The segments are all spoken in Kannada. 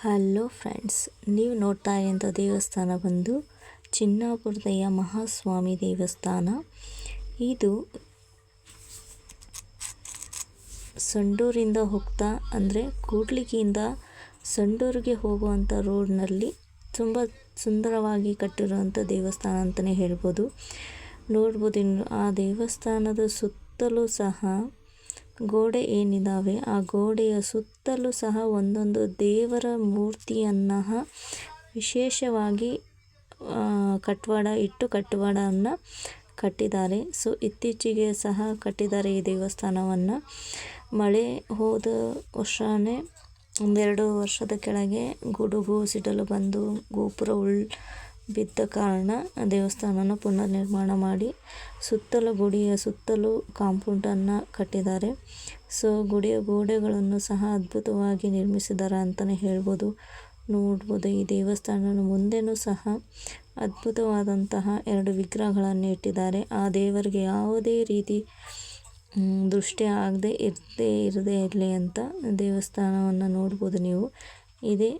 ಹಲೋ ಫ್ರೆಂಡ್ಸ್, ನೀವು ನೋಡ್ತಾ ಇರೋಂಥ ದೇವಸ್ಥಾನ ಬಂದು ಚಿನ್ನಾಪುರದ ಮಹಾಸ್ವಾಮಿ ದೇವಸ್ಥಾನ. ಇದು ಸಂಡೂರಿಂದ ಹೋಗ್ತಾ ಅಂದರೆ ಕೂಡ್ಲಿಗಿಯಿಂದ ಸಂಡೂರಿಗೆ ಹೋಗುವಂಥ ರೋಡ್ನಲ್ಲಿ ತುಂಬ ಸುಂದರವಾಗಿ ಕಟ್ಟಿರುವಂಥ ದೇವಸ್ಥಾನ ಅಂತಲೇ ಹೇಳ್ಬೋದು. ನೋಡ್ಬೋದು, ಆ ದೇವಸ್ಥಾನದ ಸುತ್ತಲೂ ಸಹ ಗೋಡೆ ಏನಿದ್ದಾವೆ ಆ ಗೋಡೆಯ ಸುತ್ತಲೂ ಸಹ ಒಂದೊಂದು ದೇವರ ಮೂರ್ತಿಯನ್ನು ವಿಶೇಷವಾಗಿ ಕಟ್ಟಡವನ್ನು ಕಟ್ಟಿದ್ದಾರೆ. ಸೊ ಇತ್ತೀಚೆಗೆ ಸಹ ಕಟ್ಟಿದ್ದಾರೆ ಈ ದೇವಸ್ಥಾನವನ್ನು. ಮಳೆ ಹೋದ ವರ್ಷವೇ ಒಂದೆರಡು ವರ್ಷದ ಕೆಳಗೆ ಗುಡುಗು ಸಿಡಿಲು ಬಂದು ಗೋಪುರ ಬಿದ್ದ ಕಾರಣ ದೇವಸ್ಥಾನನ ಪುನರ್ ನಿರ್ಮಾಣ ಮಾಡಿ ಸುತ್ತಲೂ ಗುಡಿಯ ಸುತ್ತಲೂ ಕಾಂಪೌಂಡನ್ನು ಕಟ್ಟಿದ್ದಾರೆ. ಸೊ ಗುಡಿಯ ಗೋಡೆಗಳನ್ನು ಸಹ ಅದ್ಭುತವಾಗಿ ನಿರ್ಮಿಸಿದ್ದಾರೆ ಅಂತಲೇ ಹೇಳ್ಬೋದು. ನೋಡ್ಬೋದು, ಈ ದೇವಸ್ಥಾನದ ಮುಂದೆನೂ ಸಹ ಅದ್ಭುತವಾದಂತಹ 2 ವಿಗ್ರಹಗಳನ್ನು ಇಟ್ಟಿದ್ದಾರೆ. ಆ ದೇವರಿಗೆ ಯಾವುದೇ ರೀತಿ ದೃಷ್ಟಿ ಆಗದೆ ಇರದೇ ಇರಲಿ ಅಂತ ದೇವಸ್ಥಾನವನ್ನು ನೋಡ್ಬೋದು ನೀವು. ಇದೇ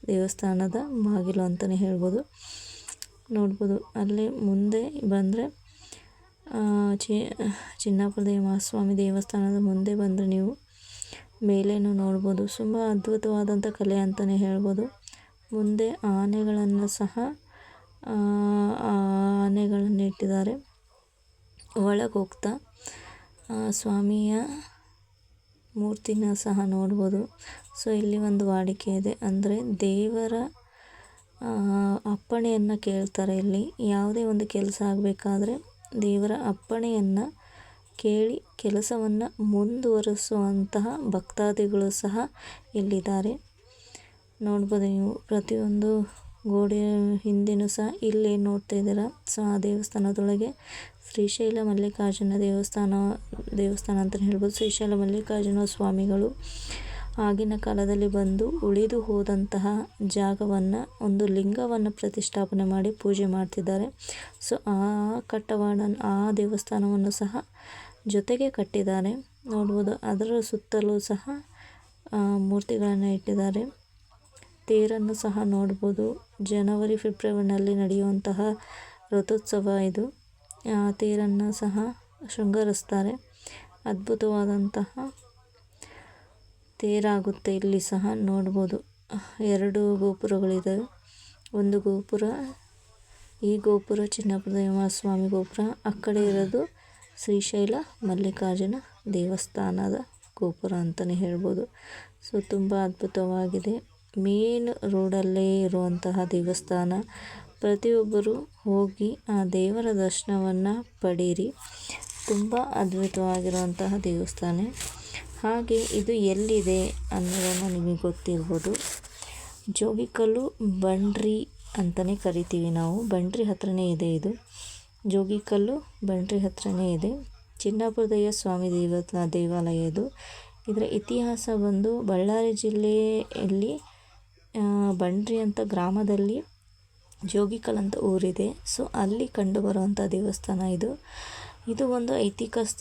ದೇವಸ್ಥಾನದ ಬಾಗಿಲು ಅಂತಲೇ ಹೇಳ್ಬೋದು. ನೋಡ್ಬೋದು, ಅಲ್ಲೇ ಮುಂದೆ ಬಂದರೆ ಚಿನ್ನಾಪುರದ ಮಹಾಸ್ವಾಮಿ ದೇವಸ್ಥಾನದ ಮುಂದೆ ಬಂದರೆ ನೀವು ಮೇಲೇನು ನೋಡ್ಬೋದು. ತುಂಬ ಅದ್ಭುತವಾದಂಥ ಕಲೆ ಅಂತಲೇ ಹೇಳ್ಬೋದು. ಮುಂದೆ ಆನೆಗಳನ್ನು ಇಟ್ಟಿದ್ದಾರೆ. ಒಳಗೆ ಹೋಗ್ತಾ ಸ್ವಾಮಿಯ ಮೂರ್ತಿನ ಸಹ ನೋಡ್ಬೋದು. ಸೊ ಇಲ್ಲಿ ಒಂದು ವಾಡಿಕೆ ಇದೆ, ಅಂದರೆ ದೇವರ ಅಪ್ಪಣೆಯನ್ನು ಕೇಳ್ತಾರೆ. ಇಲ್ಲಿ ಯಾವುದೇ ಒಂದು ಕೆಲಸ ಆಗಬೇಕಾದ್ರೆ ದೇವರ ಅಪ್ಪಣೆಯನ್ನು ಕೇಳಿ ಕೆಲಸವನ್ನು ಮುಂದುವರಿಸುವಂತಹ ಭಕ್ತಾದಿಗಳು ಸಹ ಇಲ್ಲಿದ್ದಾರೆ. ನೋಡ್ಬೋದು ನೀವು, ಪ್ರತಿಯೊಂದು ಗೋಡೆಯ ಹಿಂದೆನೂ ಸಹ ಇಲ್ಲಿ ನೋಡ್ತಾ ಇದ್ದೀರಾ. ಸೊ ಆ ದೇವಸ್ಥಾನದೊಳಗೆ ಶ್ರೀಶೈಲ ಮಲ್ಲಿಕಾರ್ಜುನ ದೇವಸ್ಥಾನ ಅಂತಲೇ ಹೇಳ್ಬೋದು. ಶ್ರೀಶೈಲ ಮಲ್ಲಿಕಾರ್ಜುನ ಸ್ವಾಮಿಗಳು ಆಗಿನ ಕಾಲದಲ್ಲಿ ಬಂದು ಉಳಿದು ಹೋದಂತಹ ಜಾಗವನ್ನು ಒಂದು ಲಿಂಗವನ್ನು ಪ್ರತಿಷ್ಠಾಪನೆ ಮಾಡಿ ಪೂಜೆ ಮಾಡ್ತಿದ್ದಾರೆ. ಸೊ ಆ ದೇವಸ್ಥಾನವನ್ನು ಸಹ ಜೊತೆಗೆ ಕಟ್ಟಿದ್ದಾರೆ. ನೋಡ್ಬೋದು, ಅದರ ಸುತ್ತಲೂ ಸಹ ಮೂರ್ತಿಗಳನ್ನು ಇಟ್ಟಿದ್ದಾರೆ. ತೇರನ್ನು ಸಹ ನೋಡ್ಬೋದು. ಜನವರಿ ಫೆಬ್ರವರಿನಲ್ಲಿ ನಡೆಯುವಂತಹ ರಥೋತ್ಸವ ಇದು. ತೇರನ್ನು ಸಹ ಶೃಂಗರಿಸ್ತಾರೆ. ಅದ್ಭುತವಾದಂತಹ ತೇರಾಗುತ್ತೆ. ಇಲ್ಲಿ ಸಹ ನೋಡ್ಬೋದು 2 ಗೋಪುರಗಳಿದ್ದಾವೆ. ಒಂದು ಗೋಪುರ, ಈ ಗೋಪುರ ಚಿನ್ನಾಪುರದ ಮಹಾಸ್ವಾಮಿ ಗೋಪುರ, ಆ ಕಡೆ ಇರೋದು ಶ್ರೀಶೈಲ ಮಲ್ಲಿಕಾರ್ಜುನ ದೇವಸ್ಥಾನದ ಗೋಪುರ ಅಂತಲೇ ಹೇಳ್ಬೋದು. ಸೊ ತುಂಬ ಅದ್ಭುತವಾಗಿದೆ. ಮೇನ್ ರೋಡಲ್ಲೇ ಇರುವಂತಹ ದೇವಸ್ಥಾನ. ಪ್ರತಿಯೊಬ್ಬರು ಹೋಗಿ ಆ ದೇವರ ದರ್ಶನವನ್ನು ಪಡೀರಿ. ತುಂಬ ಅದ್ಭುತವಾಗಿರುವಂತಹ ದೇವಸ್ಥಾನ. ಹಾಗೆ ಇದು ಎಲ್ಲಿದೆ ಅನ್ನೋದನ್ನು ನಿಮಗೆ ಗೊತ್ತಿರ್ಬೋದು. ಜೋಗಿಕಲ್ಲು ಬಂಡ್ರಿ ಅಂತಲೇ ಕರಿತೀವಿ ನಾವು. ಬಂಡ್ರಿ ಹತ್ರನೇ ಇದೆ ಇದು. ಜೋಗಿಕಲ್ಲು ಬಂಡ್ರಿ ಹತ್ರನೇ ಇದೆ. ಚಿನ್ನಾಪುರದ ಸ್ವಾಮಿ ದೇವಾಲಯ ಇದು. ಇದರ ಇತಿಹಾಸ ಬಂದು ಬಳ್ಳಾರಿ ಜಿಲ್ಲೆಯಲ್ಲಿ ಬಂಡ್ರಿ ಅಂತ ಗ್ರಾಮದಲ್ಲಿ ಜೋಗಿಕಲ್ ಅಂತ ಊರಿದೆ. ಸೊ ಅಲ್ಲಿ ಕಂಡುಬರುವಂಥ ದೇವಸ್ಥಾನ ಇದು. ಇದು ಒಂದು ಐತಿಹಾಸಿಕ